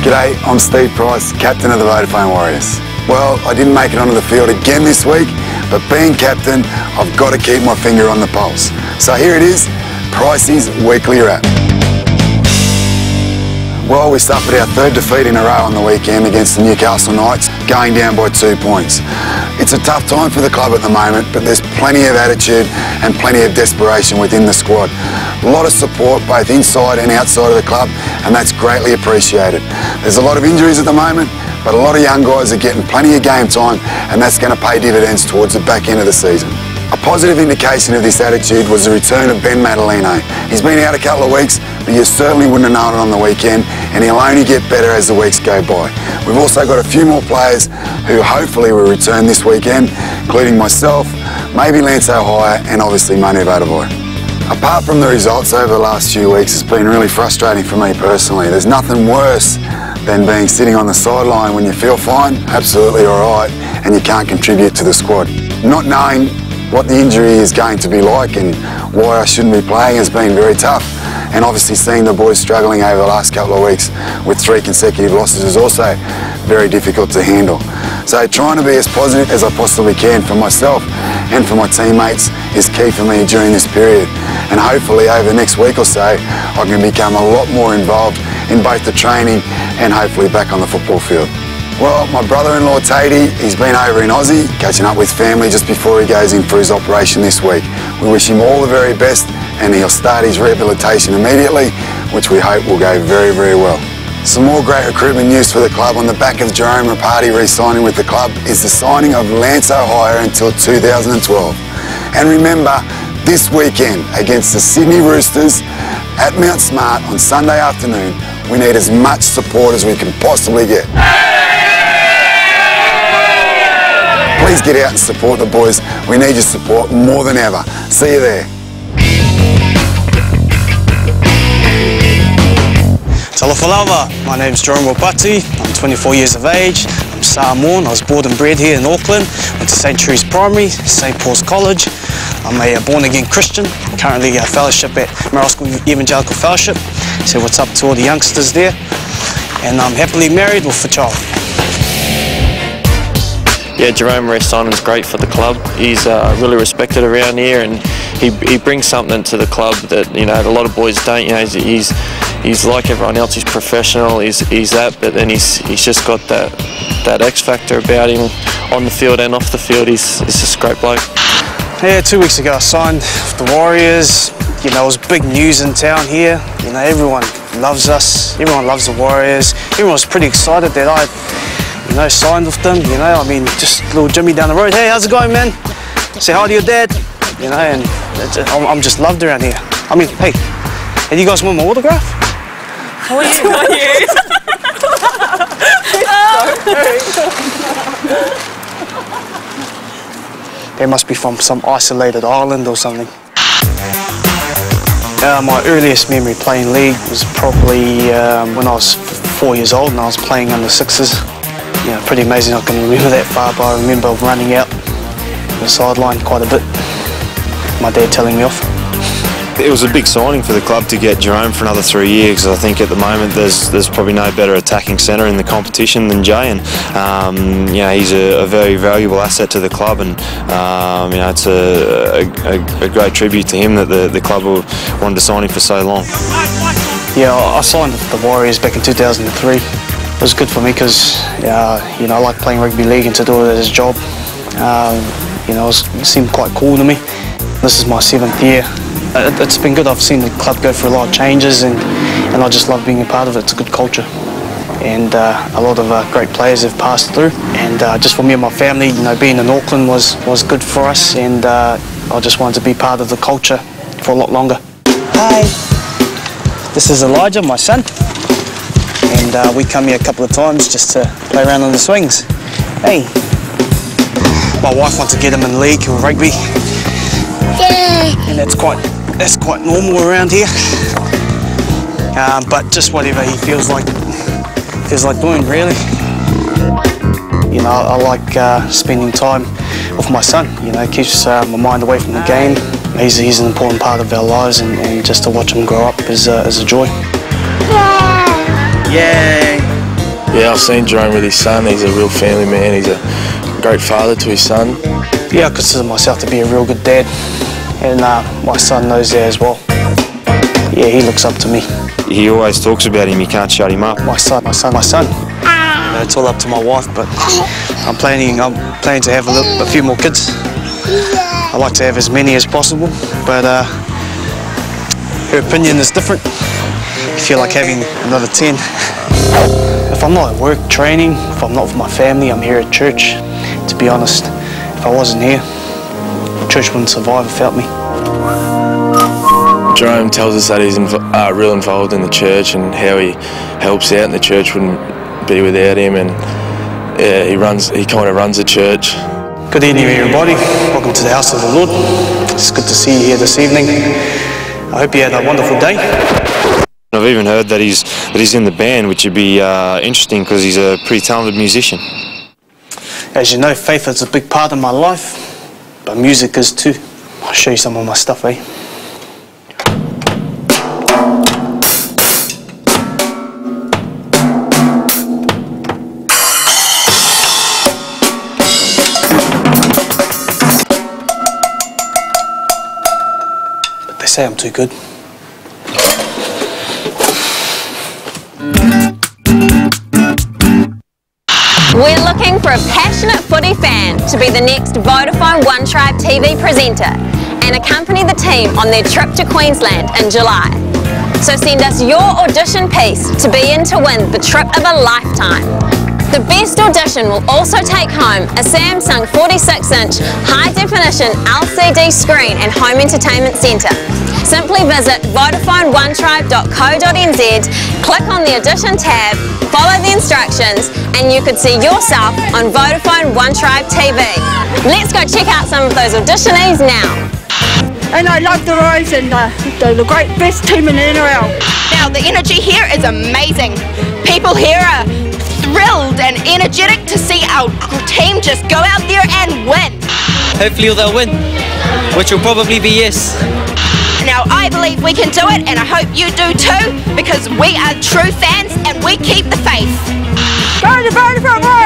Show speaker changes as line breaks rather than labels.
G'day, I'm Steve Price, captain of the Vodafone Warriors. Well, I didn't make it onto the field again this week, but being captain, I've got to keep my finger on the pulse. So here it is, Pricey's Weekly Wrap. Well, we suffered our third defeat in a row on the weekend against the Newcastle Knights, going down by 2 points. It's a tough time for the club at the moment, but there's plenty of attitude and plenty of desperation within the squad. A lot of support both inside and outside of the club, and that's greatly appreciated. There's a lot of injuries at the moment, but a lot of young guys are getting plenty of game time, and that's going to pay dividends towards the back end of the season. A positive indication of this attitude was the return of Ben Madalino. He's been out a couple of weeks, but you certainly wouldn't have known it on the weekend, and he'll only get better as the weeks go by. We've also got a few more players who hopefully will return this weekend, including myself, maybe Lance O'Hire, and obviously Manu Vodafone. Apart from the results over the last few weeks, it's been really frustrating for me personally. There's nothing worse than being sitting on the sideline when you feel fine, absolutely alright, and you can't contribute to the squad. Not knowing what the injury is going to be like and why I shouldn't be playing has been very tough, and obviously seeing the boys struggling over the last couple of weeks with 3 consecutive losses is also very difficult to handle. So trying to be as positive as I possibly can for myself and for my teammates is key for me during this period, and hopefully over the next week or so I can become a lot more involved in both the training and hopefully back on the football field. Well, my brother-in-law Tatey, he's been over in Aussie, catching up with family just before he goes in for his operation this week. We wish him all the very best, and he'll start his rehabilitation immediately, which we hope will go very, very well. Some more great recruitment news for the club on the back of Jerome Rapati re-signing with the club is the signing of Lance O'Hire until 2012. And remember, this weekend against the Sydney Roosters at Mount Smart on Sunday afternoon, we need as much support as we can possibly get. Please get out and support the boys. We need your support more than ever. See you there.
Talafalava, my name's Jerome Rapati, I'm 24 years of age, I'm Samoan, I was born and bred here in Auckland, went to St. Trude's Primary, St. Paul's College. I'm a born-again Christian, currently a fellowship at Marosco Evangelical Fellowship, so what's up to all the youngsters there, and I'm happily married with a child.
Yeah, Jerome re-signing's great for the club. He's really respected around here, and he brings something to the club that, you know, a lot of boys don't. You know, he's like everyone else. He's professional. He's that, but then he's just got that X factor about him on the field and off the field. He's just a great bloke.
Yeah, 2 weeks ago I signed with the Warriors. You know, it was big news in town here. You know, everyone loves us. Everyone loves the Warriors. Everyone was pretty excited that I, you know, signed with them. You know, I mean, just little Jimmy down the road. Hey, how's it going, man? Say hi to your dad. You know, and I'm just loved around here. I mean, hey, do you guys want my autograph?
How are you? How are you?
They must be from some isolated island or something. My earliest memory playing league was probably when I was 4 years old and I was playing under sixes. You know, pretty amazing I can remember that far, but I remember running out the sideline quite a bit. My dad telling me off.
It was a big signing for the club to get Jerome for another 3 years. I think at the moment there's probably no better attacking centre in the competition than Jay, and you know, he's a very valuable asset to the club, and you know, it's a great tribute to him that the club wanted to sign him for so long.
Yeah, I signed with the Warriors back in 2003. It was good for me because you know, I like playing rugby league, and to do it as a job, you know, it seemed quite cool to me. This is my 7th year. It's been good. I've seen the club go through a lot of changes, and I just love being a part of it. It's a good culture, and a lot of great players have passed through. And just for me and my family, you know, being in Auckland was good for us, and I just wanted to be part of the culture for a lot longer. Hi, this is Elijah, my son, and we come here a couple of times just to play around on the swings. Hey, my wife wants to get him in league with rugby. And that's quite normal around here. But just whatever he feels like doing, really. You know, I like spending time with my son. You know, it keeps my mind away from the game. He's an important part of our lives, and just to watch him grow up is a joy. Yay!
Yeah, I've seen Jerome with his son. He's a real family man. He's a great father to his son.
Yeah, I consider myself to be a real good dad, and my son knows that as well. Yeah, he looks up to me.
He always talks about him, you can't shut him up.
My son. It's all up to my wife, but I'm planning to have a few more kids. I like to have as many as possible, but her opinion is different. I feel like having another 10. If I'm not at work training, if I'm not with my family, I'm here at church. To be honest, if I wasn't here, church wouldn't survive without me.
Jerome tells us that he's real involved in the church and how he helps out, and the church wouldn't be without him. And yeah, he kind of runs the church.
Good evening, everybody. Welcome to the house of the Lord. It's good to see you here this evening. I hope you had a wonderful day.
I've even heard that he's in the band, which would be interesting because he's a pretty talented musician.
As you know, faith is a big part of my life, but music is too. I'll show you some of my stuff, eh? But they say I'm too good.
We're looking for a passionate footy fan to be the next Vodafone One Tribe TV presenter and accompany the team on their trip to Queensland in July. So send us your audition piece to be in to win the trip of a lifetime. The best audition will also take home a Samsung 46-inch high-definition LCD screen and home entertainment centre. Simply visit VodafoneOneTribe.co.nz, click on the audition tab, follow the instructions, and you could see yourself on Vodafone One Tribe TV. Let's go check out some of those auditionees now.
And I love the Royals, and they're the best team in the NRL.
Now, the energy here is amazing. People here are thrilled and energetic to see our team just go out there and win.
Hopefully they'll win, which will probably be yes.
Now, I believe we can do it, and I hope you do too, because we are true fans and we keep the faith.
Go to Vodafone!